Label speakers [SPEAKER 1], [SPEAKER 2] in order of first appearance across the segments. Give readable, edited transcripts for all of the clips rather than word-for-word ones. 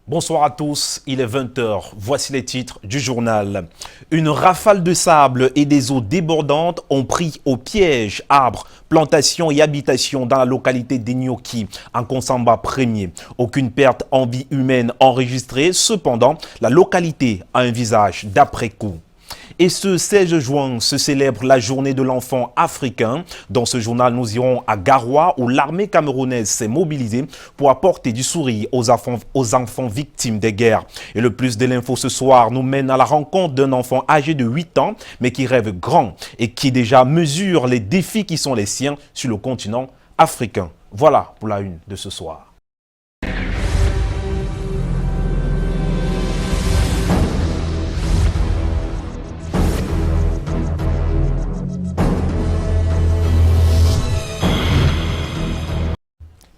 [SPEAKER 1] Bonsoir à tous, il est 20 h. Voici les titres du journal. Une rafale de sable et des eaux débordantes ont pris au piège arbres, plantations et habitations dans la localité d'Enioki, en Konsamba premier. Aucune perte en vie humaine enregistrée, cependant, la localité a un visage d'après-coup. Et ce 16 juin se célèbre la journée de l'enfant africain. Dans ce journal, nous irons à Garoua où l'armée camerounaise s'est mobilisée pour apporter du sourire aux enfants victimes des guerres. Et le plus de l'info ce soir nous mène à la rencontre d'un enfant âgé de 8 ans, mais qui rêve grand et qui déjà mesure les défis qui sont les siens sur le continent africain. Voilà pour la une de ce soir.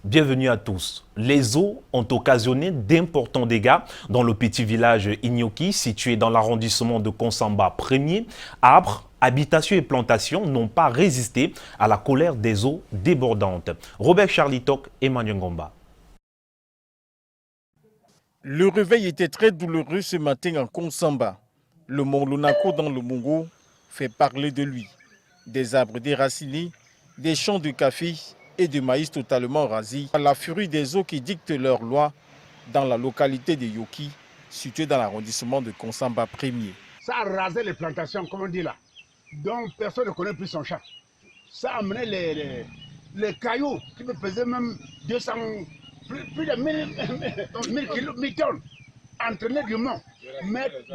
[SPEAKER 1] Bienvenue à tous. Les eaux ont occasionné d'importants dégâts dans le petit village Enioki, situé dans l'arrondissement de Konsamba premier. Arbres, habitations et plantations n'ont pas résisté à la colère des eaux débordantes. Robert Charlitok et Manu Ngomba.
[SPEAKER 2] Le réveil était très douloureux ce matin en Konsamba. Le mont Lunako dans le Mungo fait parler de lui. Des arbres déracinés, des champs de café et de maïs totalement rasés, à la furie des eaux qui dictent leurs lois dans la localité de Yoki, située dans l'arrondissement de Konsamba premier.
[SPEAKER 3] Ça a rasé les plantations, comme on dit là, donc personne ne connaît plus son champ. Ça a amené les cailloux qui me pesaient même 200, plus de 1000 tonnes, entraîner du mont,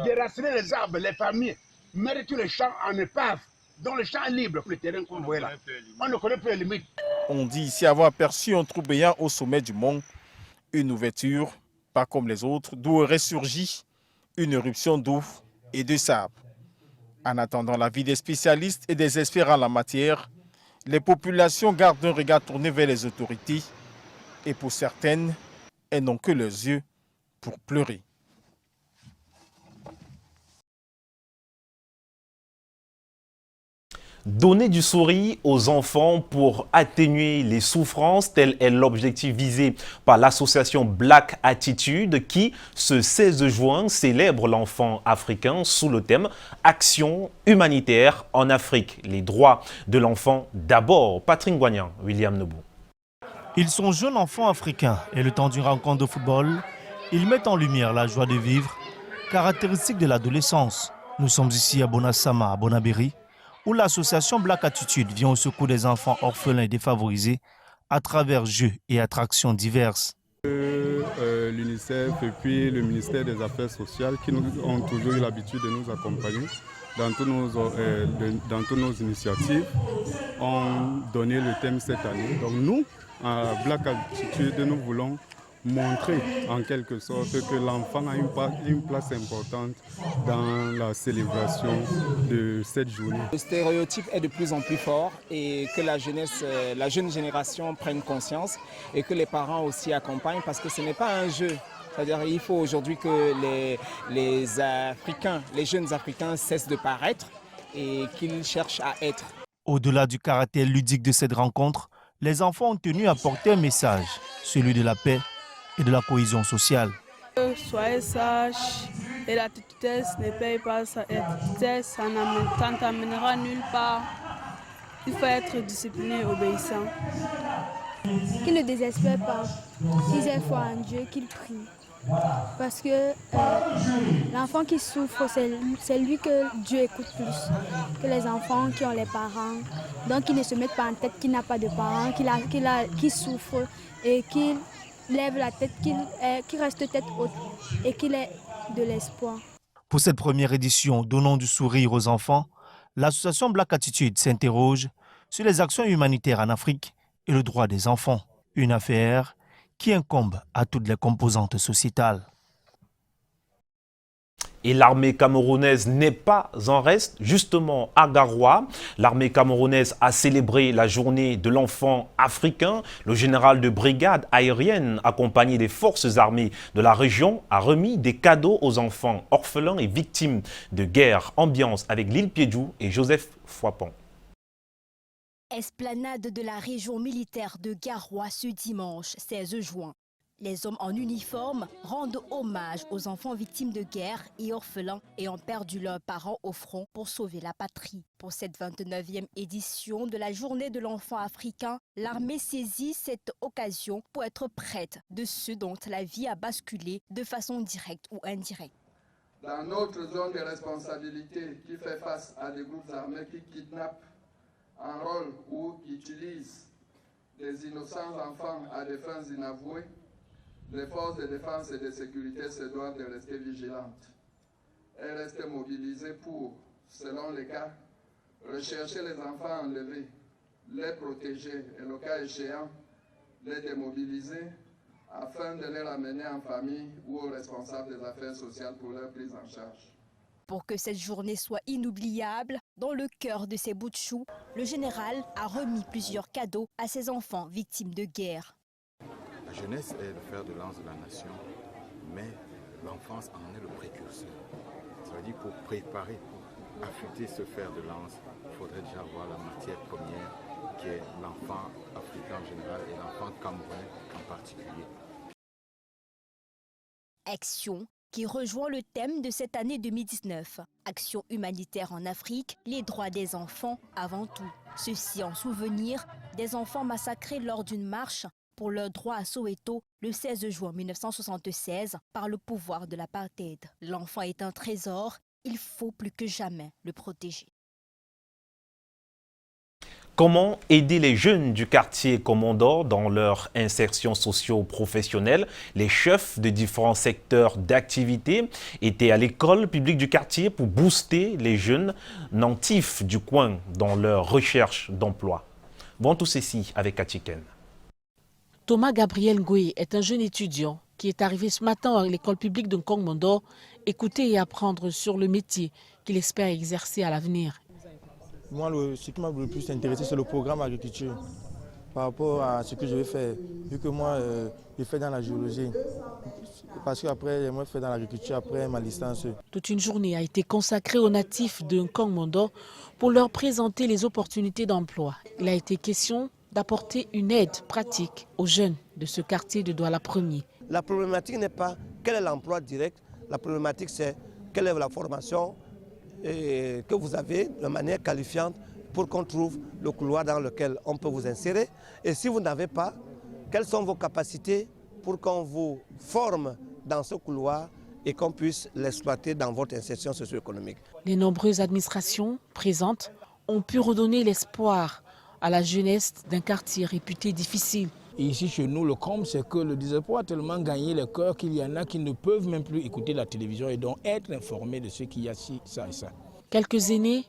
[SPEAKER 3] déraciner les arbres, les palmiers, mettre tous les champs en épave. Dans le champ est libre, le terrain qu'on voit là. On ne connaît plus les limites.
[SPEAKER 2] On dit ici avoir aperçu un trou béant au sommet du mont, une ouverture, pas comme les autres, d'où aurait surgi une éruption d'eau et de sable. En attendant l'avis des spécialistes et des experts en la matière, les populations gardent un regard tourné vers les autorités et pour certaines, elles n'ont que leurs yeux pour pleurer.
[SPEAKER 1] Donner du sourire aux enfants pour atténuer les souffrances, tel est l'objectif visé par l'association Black Attitude qui, ce 16 juin, célèbre l'enfant africain sous le thème « Action humanitaire en Afrique, les droits de l'enfant d'abord ». Patrick Guagnan, William Nebou.
[SPEAKER 4] Ils sont jeunes enfants africains et le temps d'une rencontre de football, ils mettent en lumière la joie de vivre, caractéristique de l'adolescence. Nous sommes ici à Bonassama, à Bonabéry, où l'association Black Attitude vient au secours des enfants orphelins et défavorisés à travers jeux et attractions diverses.
[SPEAKER 5] L'UNICEF et puis le ministère des Affaires sociales qui ont toujours eu l'habitude de nous accompagner dans toutes nos initiatives ont donné le thème cette année. Donc nous, à Black Attitude, nous voulons montrer en quelque sorte que l'enfant a une place importante dans la célébration de cette journée.
[SPEAKER 6] Le stéréotype est de plus en plus fort et que la jeune génération prenne conscience et que les parents aussi accompagnent parce que ce n'est pas un jeu. C'est-à-dire qu'il faut aujourd'hui que les jeunes Africains cessent de paraître et qu'ils cherchent à être.
[SPEAKER 4] Au-delà du caractère ludique de cette rencontre, les enfants ont tenu à porter un message, celui de la paix et de la cohésion sociale.
[SPEAKER 7] Soyez sages et la petitesse ne paye pas ça. La petitesse, ça ne t'amènera nulle part. Il faut être discipliné et obéissant.
[SPEAKER 8] Qu'ils ne désespèrent pas, qu'ils aient foi en Dieu, qu'ils prient. Parce que l'enfant qui souffre, c'est lui que Dieu écoute plus que les enfants qui ont les parents. Donc qu'ils ne se mettent pas en tête qu'il n'a pas de parents, qu'il souffre et qu'il lève la tête, qu'il reste tête haute et qu'il ait de l'espoir.
[SPEAKER 4] Pour cette première édition donnant du sourire aux enfants, l'association Black Attitude s'interroge sur les actions humanitaires en Afrique et le droit des enfants. Une affaire qui incombe à toutes les composantes sociétales.
[SPEAKER 1] Et l'armée camerounaise n'est pas en reste. Justement, à Garoua, l'armée camerounaise a célébré la journée de l'enfant africain. Le général de brigade aérienne, accompagné des forces armées de la région, a remis des cadeaux aux enfants orphelins et victimes de guerre. Ambiance avec Lille Piedjou et Joseph Foipon.
[SPEAKER 9] Esplanade de la région militaire de Garoua ce dimanche 16 juin. Les hommes en uniforme rendent hommage aux enfants victimes de guerre et orphelins ayant perdu leurs parents au front pour sauver la patrie. Pour cette 29e édition de la Journée de l'enfant africain, l'armée saisit cette occasion pour être prête de ceux dont la vie a basculé de façon directe ou indirecte.
[SPEAKER 10] Dans notre zone de responsabilité qui fait face à des groupes armés qui kidnappent, enrôlent ou utilisent des innocents enfants à des fins inavouées, les forces de défense et de sécurité se doivent de rester vigilantes et rester mobilisées pour, selon les cas, rechercher les enfants enlevés, les protéger et, le cas échéant, les démobiliser afin de les ramener en famille ou aux responsables des affaires sociales pour leur prise en charge.
[SPEAKER 9] Pour que cette journée soit inoubliable, dans le cœur de ces bouts de chou, le général a remis plusieurs cadeaux à ses enfants victimes de guerre.
[SPEAKER 11] La jeunesse est le fer de lance de la nation, mais l'enfance en est le précurseur. Ça veut dire pour préparer, pour affûter ce fer de lance, il faudrait déjà avoir la matière première qui est l'enfant africain en général et l'enfant camerounais en particulier.
[SPEAKER 9] Action qui rejoint le thème de cette année 2019. Action humanitaire en Afrique, les droits des enfants avant tout. Ceci en souvenir des enfants massacrés lors d'une marche pour leurs droits à Soweto le 16 juin 1976 par le pouvoir de l'apartheid. L'enfant est un trésor, il faut plus que jamais le protéger.
[SPEAKER 1] Comment aider les jeunes du quartier Komondor dans leur insertion socio-professionnelle? Les chefs de différents secteurs d'activité étaient à l'école publique du quartier pour booster les jeunes natifs du coin dans leur recherche d'emploi. Bon, tout ceci avec Atiken.
[SPEAKER 12] Thomas Gabriel Ngoué est un jeune étudiant qui est arrivé ce matin à l'école publique de Komondor, écouter et apprendre sur le métier qu'il espère exercer à l'avenir.
[SPEAKER 13] Moi, ce qui m'a le plus intéressé, c'est le programme agriculture par rapport à ce que je vais faire. Vu que moi, je fais dans la géologie. Parce qu'après, moi, je fais dans l'agriculture après ma licence.
[SPEAKER 12] Toute une journée a été consacrée aux natifs de Komondor pour leur présenter les opportunités d'emploi. Il a été question d'apporter une aide pratique aux jeunes de ce quartier de Douala 1er.
[SPEAKER 14] La problématique n'est pas quel est l'emploi direct, la problématique c'est quelle est la formation que vous avez de manière qualifiante pour qu'on trouve le couloir dans lequel on peut vous insérer. Et si vous n'avez pas, quelles sont vos capacités pour qu'on vous forme dans ce couloir et qu'on puisse l'exploiter dans votre insertion socio-économique.
[SPEAKER 12] Les nombreuses administrations présentes ont pu redonner l'espoir à la jeunesse d'un quartier réputé difficile.
[SPEAKER 15] Et ici chez nous, le comble, c'est que le désespoir a tellement gagné le cœur qu'il y en a qui ne peuvent même plus écouter la télévision et donc être informés de ce qu'il y a ci, ça et ça.
[SPEAKER 12] Quelques aînés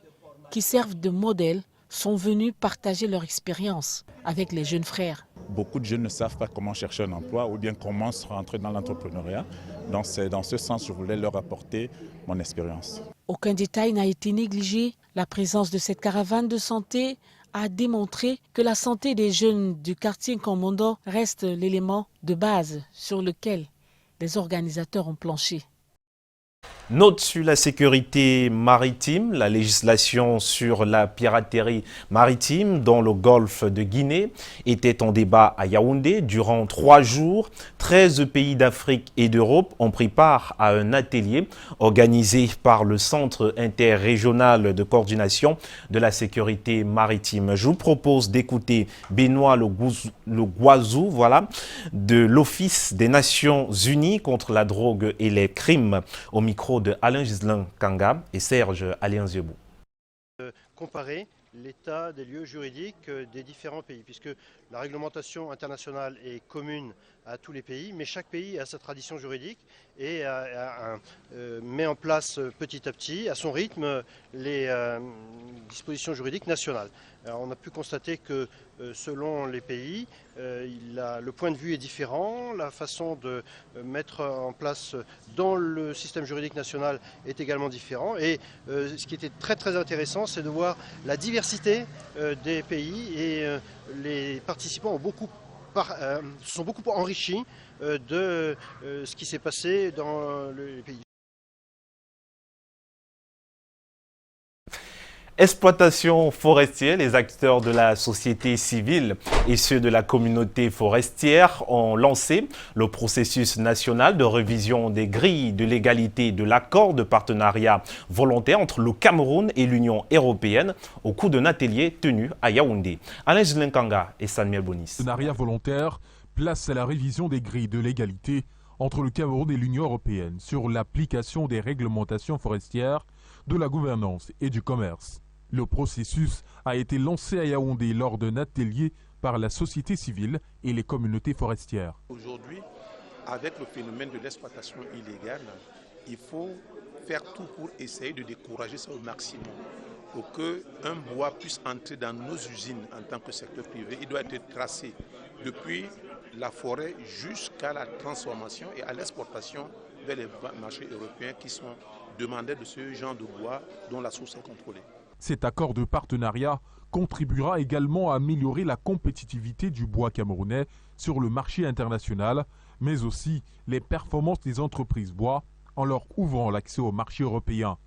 [SPEAKER 12] qui servent de modèle sont venus partager leur expérience avec les jeunes frères.
[SPEAKER 16] Beaucoup de jeunes ne savent pas comment chercher un emploi ou bien comment se rentrer dans l'entrepreneuriat. Donc c'est dans ce sens que je voulais leur apporter mon expérience.
[SPEAKER 12] Aucun détail n'a été négligé. La présence de cette caravane de santé a démontré que la santé des jeunes du quartier Komondor reste l'élément de base sur lequel les organisateurs ont planché.
[SPEAKER 1] Note sur la sécurité maritime, la législation sur la piraterie maritime dans le golfe de Guinée était en débat à Yaoundé. Durant 3 jours, 13 pays d'Afrique et d'Europe ont pris part à un atelier organisé par le Centre interrégional de coordination de la sécurité maritime. Je vous propose d'écouter Benoît Le Guazou, de l'Office des Nations Unies contre la drogue et les crimes, au micro de Alain Gislain Kanga et Serge Alianziebou.
[SPEAKER 17] Comparer l'état des lieux juridiques des différents pays, puisque la réglementation internationale est commune à tous les pays, mais chaque pays a sa tradition juridique et met en place petit à petit, à son rythme, les dispositions juridiques nationales. Alors, on a pu constater que selon les pays, le point de vue est différent, la façon de mettre en place dans le système juridique national est également différent. Et ce qui était très très intéressant, c'est de voir la diversité des pays et les participants ont se sont beaucoup enrichis de ce qui s'est passé dans les pays.
[SPEAKER 1] Exploitation forestière, les acteurs de la société civile et ceux de la communauté forestière ont lancé le processus national de révision des grilles de légalité de l'accord de partenariat volontaire entre le Cameroun et l'Union européenne au cours d'un atelier tenu à Yaoundé. Alain Zlenkanga et Samuel Bonis.
[SPEAKER 18] Le partenariat volontaire place à la révision des grilles de légalité entre le Cameroun et l'Union européenne sur l'application des réglementations forestières, de la gouvernance et du commerce. Le processus a été lancé à Yaoundé lors d'un atelier par la société civile et les communautés forestières.
[SPEAKER 19] Aujourd'hui, avec le phénomène de l'exploitation illégale, il faut faire tout pour essayer de décourager ça au maximum. Pour qu'un bois puisse entrer dans nos usines en tant que secteur privé, il doit être tracé depuis la forêt jusqu'à la transformation et à l'exportation vers les marchés européens qui sont demandeurs de ce genre de bois dont la source est contrôlée.
[SPEAKER 18] Cet accord de partenariat contribuera également à améliorer la compétitivité du bois camerounais sur le marché international, mais aussi les performances des entreprises bois en leur ouvrant l'accès au marché européen.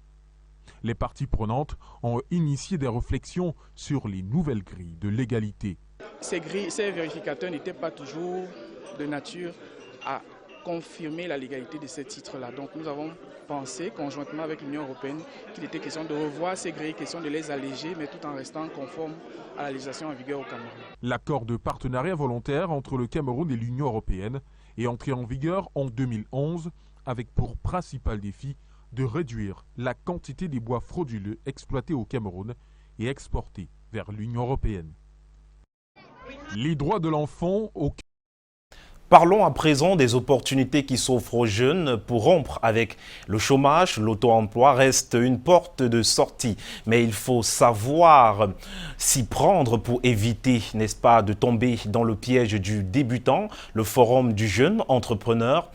[SPEAKER 18] Les parties prenantes ont initié des réflexions sur les nouvelles grilles de légalité.
[SPEAKER 20] Ces vérificateurs n'étaient pas toujours de nature à confirmer la légalité de ces titres-là. Donc nous avons pensé, conjointement avec l'Union européenne, qu'il était question de revoir ces grilles, question de les alléger, mais tout en restant conforme à la législation en vigueur au Cameroun.
[SPEAKER 18] L'accord de partenariat volontaire entre le Cameroun et l'Union européenne est entré en vigueur en 2011 avec pour principal défi de réduire la quantité des bois frauduleux exploités au Cameroun et exportés vers l'Union européenne. Les droits de l'enfant au
[SPEAKER 1] Parlons à présent des opportunités qui s'offrent aux jeunes pour rompre avec le chômage. L'auto-emploi reste une porte de sortie, mais il faut savoir s'y prendre pour éviter, n'est-ce pas, de tomber dans le piège du débutant. Le Forum du jeune entrepreneur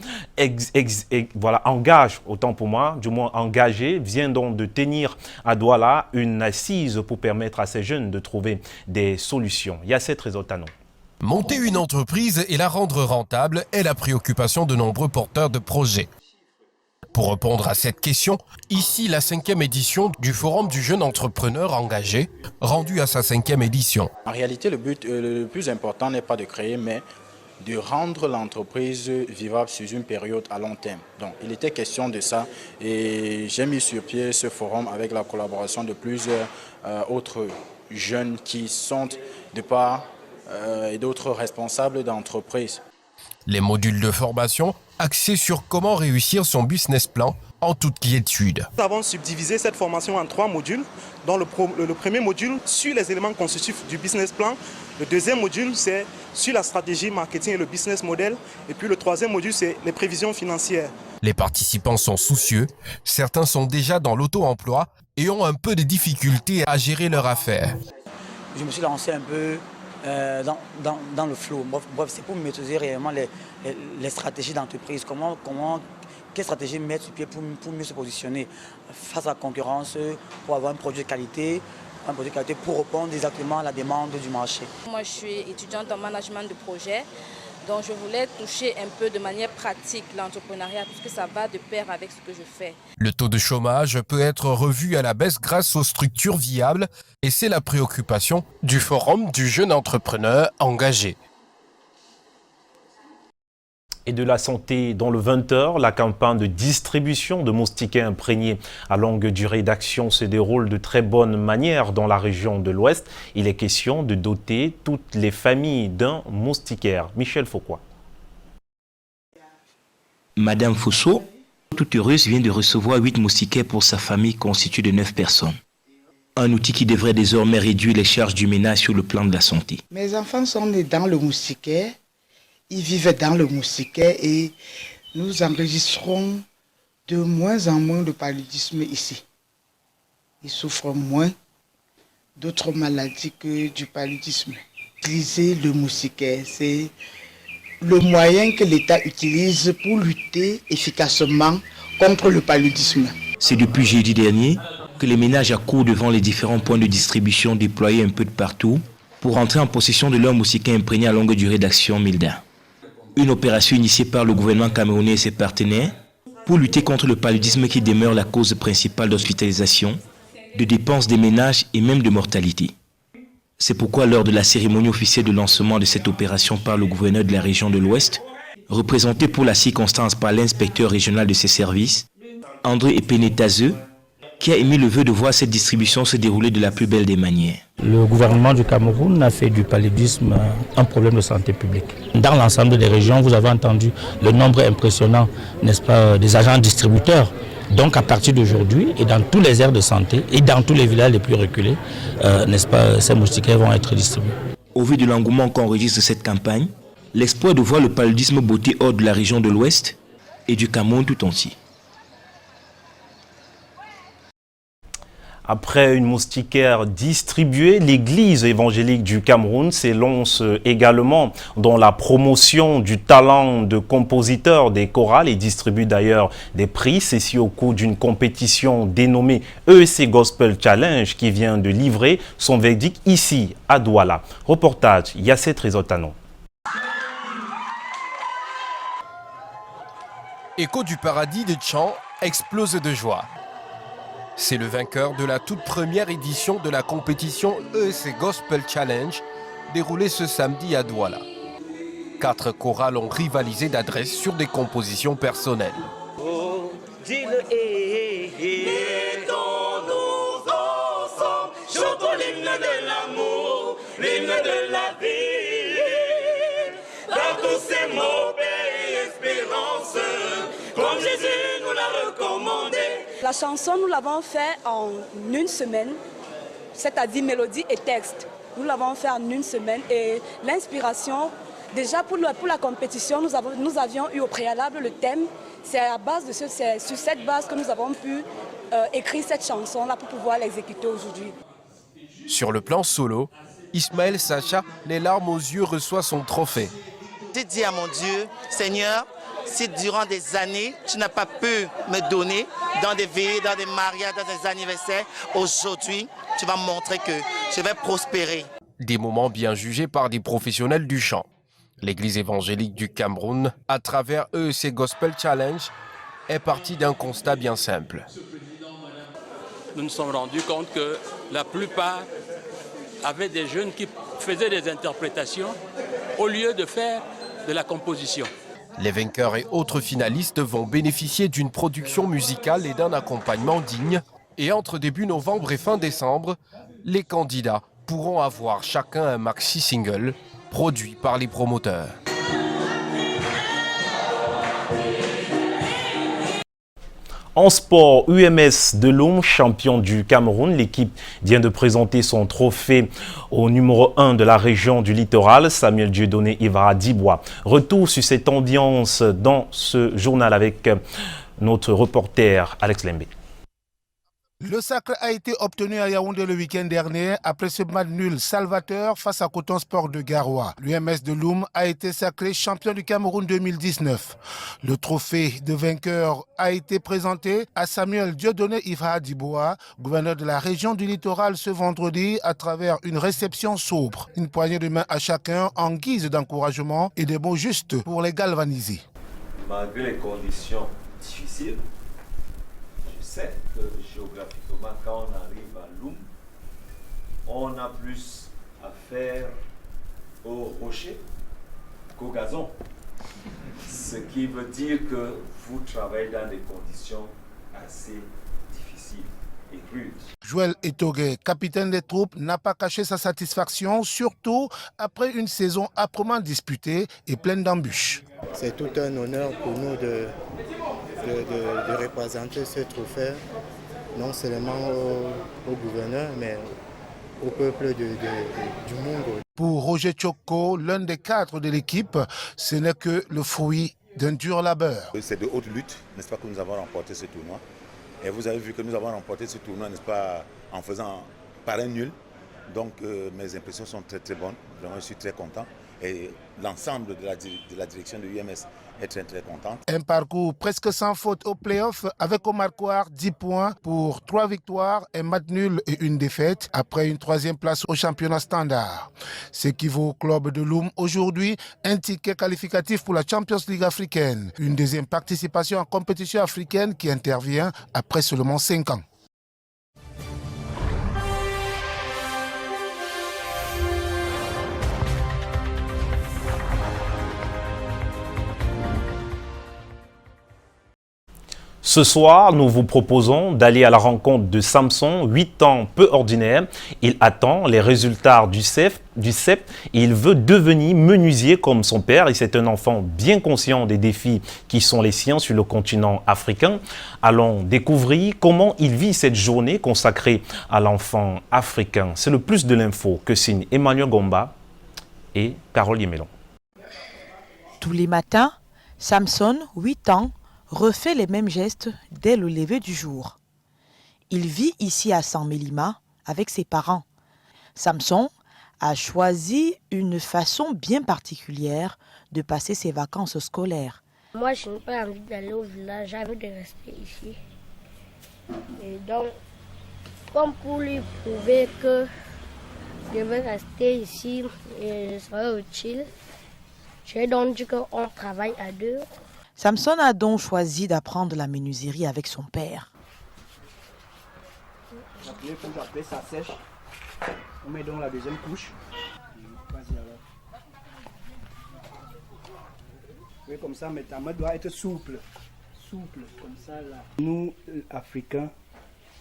[SPEAKER 1] engage, autant pour moi, du moins engagé, vient donc de tenir à Douala une assise pour permettre à ces jeunes de trouver des solutions. Yasset Rezoltano.
[SPEAKER 21] Monter une entreprise et la rendre rentable est la préoccupation de nombreux porteurs de projets. Pour répondre à cette question, ici la 5e édition du Forum du jeune entrepreneur engagé, rendu à sa 5e édition.
[SPEAKER 22] En réalité, le but le plus important n'est pas de créer, mais de rendre l'entreprise vivable sur une période à long terme. Donc, il était question de ça et j'ai mis sur pied ce forum avec la collaboration de plusieurs autres jeunes qui sont de part et d'autres responsables d'entreprise.
[SPEAKER 21] Les modules de formation axés sur comment réussir son business plan en toute quiétude.
[SPEAKER 23] Nous avons subdivisé cette formation en 3 modules, dont le premier module sur les éléments constitutifs du business plan, le deuxième module c'est sur la stratégie marketing et le business model, et puis le troisième module c'est les prévisions financières.
[SPEAKER 21] Les participants sont soucieux, certains sont déjà dans l'auto-emploi et ont un peu de difficultés à gérer leur affaire.
[SPEAKER 24] Je me suis lancé un peu dans le flow. Bref, c'est pour maîtriser réellement les stratégies d'entreprise. Quelle stratégie mettre sur pied pour mieux se positionner face à la concurrence, pour avoir un produit de qualité pour répondre exactement à la demande du marché.
[SPEAKER 25] Moi, je suis étudiante en management de projet. Donc je voulais toucher un peu de manière pratique l'entrepreneuriat puisque ça va de pair avec ce que je fais.
[SPEAKER 21] Le taux de chômage peut être revu à la baisse grâce aux structures viables et c'est la préoccupation du Forum du jeune entrepreneur engagé.
[SPEAKER 1] Et de la santé dans le 20h, la campagne de distribution de moustiquaires imprégnés à longue durée d'action se déroule de très bonne manière dans la région de l'Ouest. Il est question de doter toutes les familles d'un moustiquaire. Michel Foucault.
[SPEAKER 26] Madame Fosso, toute heureuse, vient de recevoir 8 moustiquaires pour sa famille constituée de 9 personnes. Un outil qui devrait désormais réduire les charges du ménage sur le plan de la santé.
[SPEAKER 27] Mes enfants sont nés dans le moustiquaire. Ils vivent dans le moustiquaire et nous enregistrons de moins en moins de paludisme ici. Ils souffrent moins d'autres maladies que du paludisme. Utiliser le moustiquaire, c'est le moyen que l'État utilise pour lutter efficacement contre le paludisme.
[SPEAKER 26] C'est depuis jeudi dernier que les ménages accourent devant les différents points de distribution déployés un peu de partout pour entrer en possession de leur moustiquaire imprégné à longue durée d'action Milda. Une opération initiée par le gouvernement camerounais et ses partenaires pour lutter contre le paludisme qui demeure la cause principale d'hospitalisation de dépenses des ménages et même de mortalité. C'est pourquoi lors de la cérémonie officielle de lancement de cette opération par le gouverneur de la région de l'Ouest, représenté pour la circonstance par l'inspecteur régional de ses services, André Epenetazeux, qui a émis le vœu de voir cette distribution se dérouler de la plus belle des manières.
[SPEAKER 2] Le gouvernement du Cameroun a fait du paludisme un problème de santé publique. Dans l'ensemble des régions, vous avez entendu le nombre impressionnant, n'est-ce pas, des agents distributeurs. Donc à partir d'aujourd'hui, et dans tous les aires de santé, et dans tous les villages les plus reculés, n'est-ce pas, ces moustiquaires vont être distribués.
[SPEAKER 26] Au vu de l'engouement qu'enregistre cette campagne, l'espoir de voir le paludisme botter hors de la région de l'Ouest et du Cameroun tout entier.
[SPEAKER 1] Après une moustiquaire distribuée, l'Église évangélique du Cameroun s'élance également dans la promotion du talent de compositeur des chorales et distribue d'ailleurs des prix. Ceci au cours d'une compétition dénommée EEC Gospel Challenge qui vient de livrer son verdict ici à Douala. Reportage Yasset Rizotano.
[SPEAKER 21] Écho du paradis de Tchan explose de joie. C'est le vainqueur de la toute première édition de la compétition EEC Gospel Challenge, déroulée ce samedi à Douala. 4 chorales ont rivalisé d'adresse sur des compositions personnelles.
[SPEAKER 3] Oh, dis-le, mettons-nous ensemble, chantons l'hymne de l'amour, l'hymne de la vie. Dans tous ces mots, paix et espérance, comme Jésus nous l'a recommandé.
[SPEAKER 4] La chanson, nous l'avons fait en une semaine, c'est-à-dire mélodie et texte. Nous l'avons fait en une semaine et l'inspiration, déjà pour la compétition, nous avions eu au préalable le thème. C'est à base de sur cette base que nous avons pu écrire cette chanson-là pour pouvoir l'exécuter aujourd'hui.
[SPEAKER 21] Sur le plan solo, Ismaël Sacha, les larmes aux yeux, reçoit son trophée.
[SPEAKER 5] J'ai dit à mon Dieu, Seigneur, si durant des années, tu n'as pas pu me donner dans des veillées, dans des mariages, dans des anniversaires, aujourd'hui, tu vas me montrer que je vais prospérer.
[SPEAKER 21] Des moments bien jugés par des professionnels du chant. L'Église évangélique du Cameroun, à travers EEC Gospel Challenge, est partie d'un constat bien simple.
[SPEAKER 6] Nous nous sommes rendus compte que la plupart avaient des jeunes qui faisaient des interprétations au lieu de faire de la composition.
[SPEAKER 21] Les vainqueurs et autres finalistes vont bénéficier d'une production musicale et d'un accompagnement digne. Et entre début novembre et fin décembre, les candidats pourront avoir chacun un maxi-single produit par les promoteurs.
[SPEAKER 1] En sport, UMS de Loum, champion du Cameroun, l'équipe vient de présenter son trophée au numéro 1 de la région du littoral, Samuel Dieudonné Ivara Dibois. Retour sur cette ambiance dans ce journal avec notre reporter Alex Lembe.
[SPEAKER 7] Le sacre a été obtenu à Yaoundé le week-end dernier après ce match nul salvateur face à Coton Sport de Garoua. L'UMS de Loum a été sacré champion du Cameroun 2019. Le trophée de vainqueur a été présenté à Samuel Dieudonné Ivara Dibois, gouverneur de la région du littoral ce vendredi à travers une réception sobre. Une poignée de main à chacun en guise d'encouragement et des mots justes pour les galvaniser.
[SPEAKER 8] Malgré les conditions difficiles, je sais que géographiquement, quand on arrive à Loum, on a plus à faire au rocher qu'au gazon. Ce qui veut dire que vous travaillez dans des conditions assez difficiles et rudes.
[SPEAKER 7] Joël Etogué, capitaine des troupes, n'a pas caché sa satisfaction, surtout après une saison âprement disputée et pleine d'embûches.
[SPEAKER 28] C'est tout un honneur pour nous de représenter ce trophée, non seulement au gouverneur, mais au peuple du monde.
[SPEAKER 7] Pour Roger Tchoko, l'un des cadres de l'équipe, ce n'est que le fruit d'un dur labeur.
[SPEAKER 11] C'est de haute lutte, n'est-ce pas, que nous avons remporté ce tournoi. Et vous avez vu que nous avons remporté ce tournoi, n'est-ce pas, en faisant par un nul. Donc mes impressions sont très très bonnes. Vraiment, je suis très content. Et l'ensemble de la direction de l'UMS est très très contente.
[SPEAKER 7] Un parcours presque sans faute au play-off avec Omar Kouar 10 points pour 3 victoires, un match nul et une défaite après une 3e place au championnat standard. Ce qui vaut au club de Loum aujourd'hui un ticket qualificatif pour la Champions League africaine. Une deuxième participation en compétition africaine qui intervient après seulement 5 ans.
[SPEAKER 1] Ce soir, nous vous proposons d'aller à la rencontre de Samson, 8 ans, peu ordinaire. Il attend les résultats du CEP et il veut devenir menuisier comme son père. Et c'est un enfant bien conscient des défis qui sont les siens sur le continent africain. Allons découvrir comment il vit cette journée consacrée à l'enfant africain. C'est le plus de l'info que signent Emmanuel Gomba et Carole Yemelon.
[SPEAKER 9] Tous les matins, Samson, 8 ans, refait les mêmes gestes dès le lever du jour. Il vit ici à San Mélima avec ses parents. Samson a choisi une façon bien particulière de passer ses vacances scolaires.
[SPEAKER 10] Moi, je n'ai pas envie d'aller au village, j'ai envie de rester ici. Et donc, comme pour lui prouver que je vais rester ici et je serai utile, j'ai donc dit qu'on travaille à deux.
[SPEAKER 9] Samson a donc choisi d'apprendre la menuiserie avec son père.
[SPEAKER 12] Après, ça sèche. On met donc la deuxième couche. Vas-y alors. Oui, comme ça, mais ta main doit être souple. Souple, comme ça là. Nous, Africains,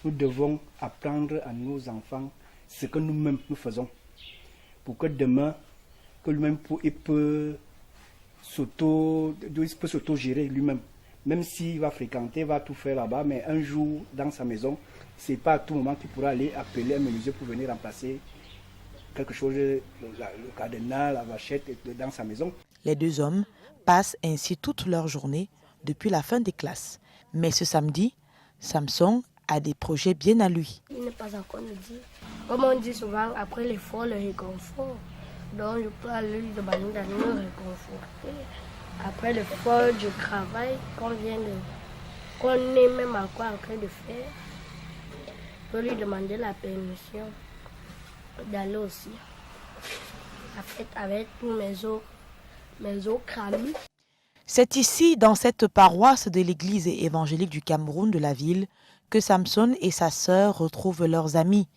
[SPEAKER 12] nous devons apprendre à nos enfants ce que nous-mêmes nous faisons. Pour que demain, que lui-même il peut s'auto-gérer lui-même. Même s'il va fréquenter, va tout faire là-bas, mais un jour, dans sa maison, c'est pas à tout moment qu'il pourra aller appeler un menuisier pour venir remplacer quelque chose, le cadenas, la vachette dans sa maison.
[SPEAKER 9] Les deux hommes passent ainsi toute leur journée depuis la fin des classes. Mais ce samedi, Samson a des projets bien à lui.
[SPEAKER 10] Il n'est pas encore dit. Comme on dit souvent, après l'effort, le réconfort. Donc je peux aller lui demander d'aller me réconforter. Après l'effort du travail qu'on est même encore en train de faire, je peux lui demander la permission d'aller aussi. Avec tous mes os cramés.
[SPEAKER 9] C'est ici, dans cette paroisse de l'église évangélique du Cameroun de la ville, que Samson et sa sœur retrouvent leurs amis.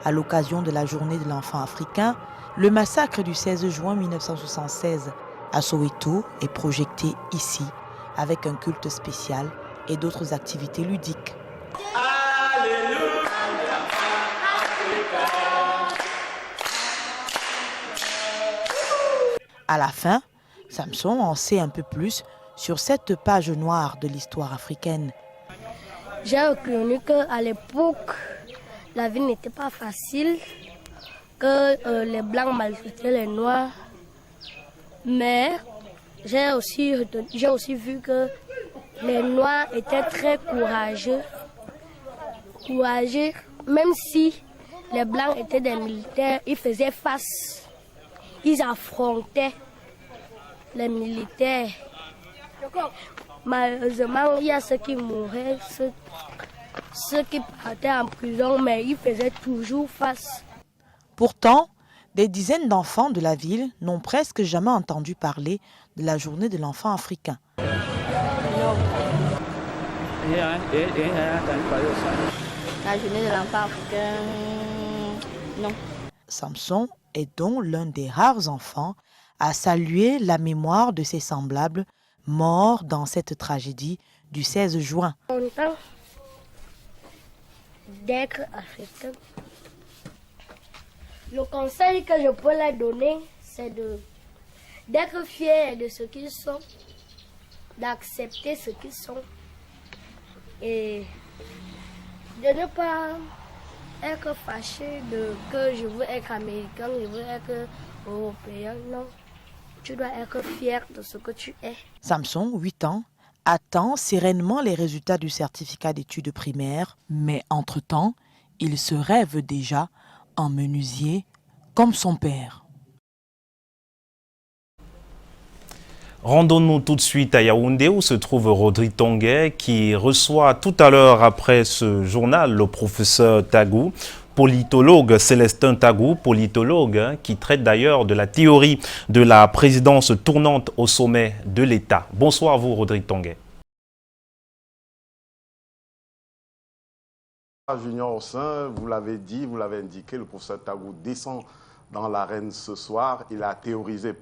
[SPEAKER 9] À l'occasion de la journée de l'enfant africain, le massacre du 16 juin 1976 à Soweto est projeté ici, avec un culte spécial et d'autres activités ludiques. À la fin, Samson en sait un peu plus sur cette page noire de l'histoire africaine.
[SPEAKER 10] J'ai reconnu qu'à l'époque, la vie n'était pas facile, que les Blancs maltraitaient les Noirs. Mais j'ai aussi vu que les Noirs étaient très courageux. Même si les Blancs étaient des militaires, ils faisaient face. Ils affrontaient les militaires. Malheureusement, il y a ceux qui mouraient, ceux qui partaient en prison, mais ils faisaient toujours face.
[SPEAKER 9] Pourtant, des dizaines d'enfants de la ville n'ont presque jamais entendu parler de la journée de l'enfant africain.
[SPEAKER 10] La journée de l'enfant africain, non.
[SPEAKER 9] Samson est donc l'un des rares enfants à saluer la mémoire de ses semblables morts dans cette tragédie du 16 juin.
[SPEAKER 10] Content d'être africain. Le conseil que je peux leur donner, c'est d'être fiers de ce qu'ils sont, d'accepter ce qu'ils sont et de ne pas être fâché que je veux être américain, je veux être européen. Non, tu dois être fier de ce que tu es.
[SPEAKER 9] Samson, 8 ans, attend sereinement les résultats du certificat d'études primaires, mais entre-temps, il se rêve déjà en menuisier comme son père.
[SPEAKER 1] Rendons-nous tout de suite à Yaoundé où se trouve Rodri Tonguet qui reçoit tout à l'heure après ce journal le professeur Tagou, politologue Célestin Tagou, politologue qui traite d'ailleurs de la théorie de la présidence tournante au sommet de l'État. Bonsoir à vous Rodri Tonguet.
[SPEAKER 13] Junior Ossin, vous l'avez dit, vous l'avez indiqué, le professeur Tagou descend dans l'arène ce soir. Il a théorisé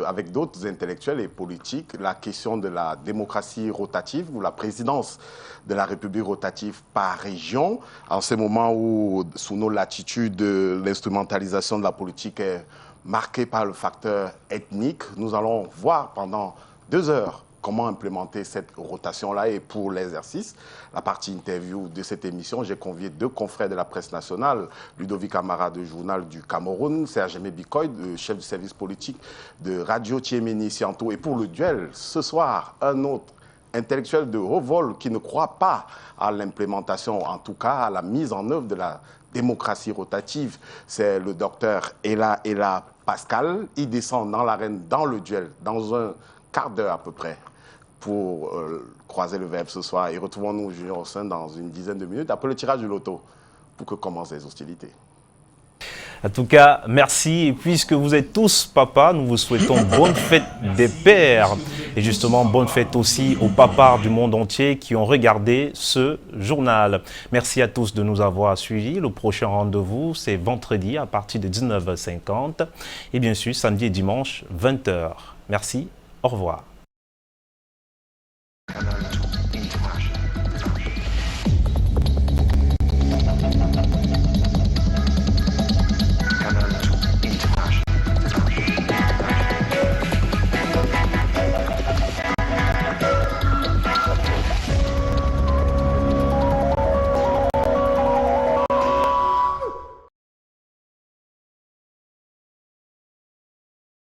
[SPEAKER 13] avec d'autres intellectuels et politiques la question de la démocratie rotative ou la présidence de la République rotative par région. En ce moment où, sous nos latitudes, l'instrumentalisation de la politique est marquée par le facteur ethnique, nous allons voir pendant 2 heures comment implémenter cette rotation-là. Et pour l'exercice, la partie interview de cette émission, j'ai convié 2 confrères de la presse nationale, Ludovic Amara du Journal du Cameroun, Serge Bikoy, le chef du service politique de Radio Tiemeni Sianto. Et pour le duel, ce soir, un autre intellectuel de haut vol qui ne croit pas à l'implémentation, en tout cas à la mise en œuvre de la démocratie rotative. C'est le docteur Ella Pascal. Il descend dans l'arène, dans le duel, dans un quart d'heure à peu près, pour croiser le verbe ce soir. Et retrouvons-nous, Junior Hossein, dans une dizaine de minutes, après le tirage du loto, pour que commencent les hostilités.
[SPEAKER 1] En tout cas, merci. Et puisque vous êtes tous papas, nous vous souhaitons bonne fête des pères. Et justement, bonne fête aussi aux papas du monde entier qui ont regardé ce journal. Merci à tous de nous avoir suivis. Le prochain rendez-vous, c'est vendredi à partir de 19h50. Et bien sûr, samedi et dimanche, 20h. Merci, au revoir.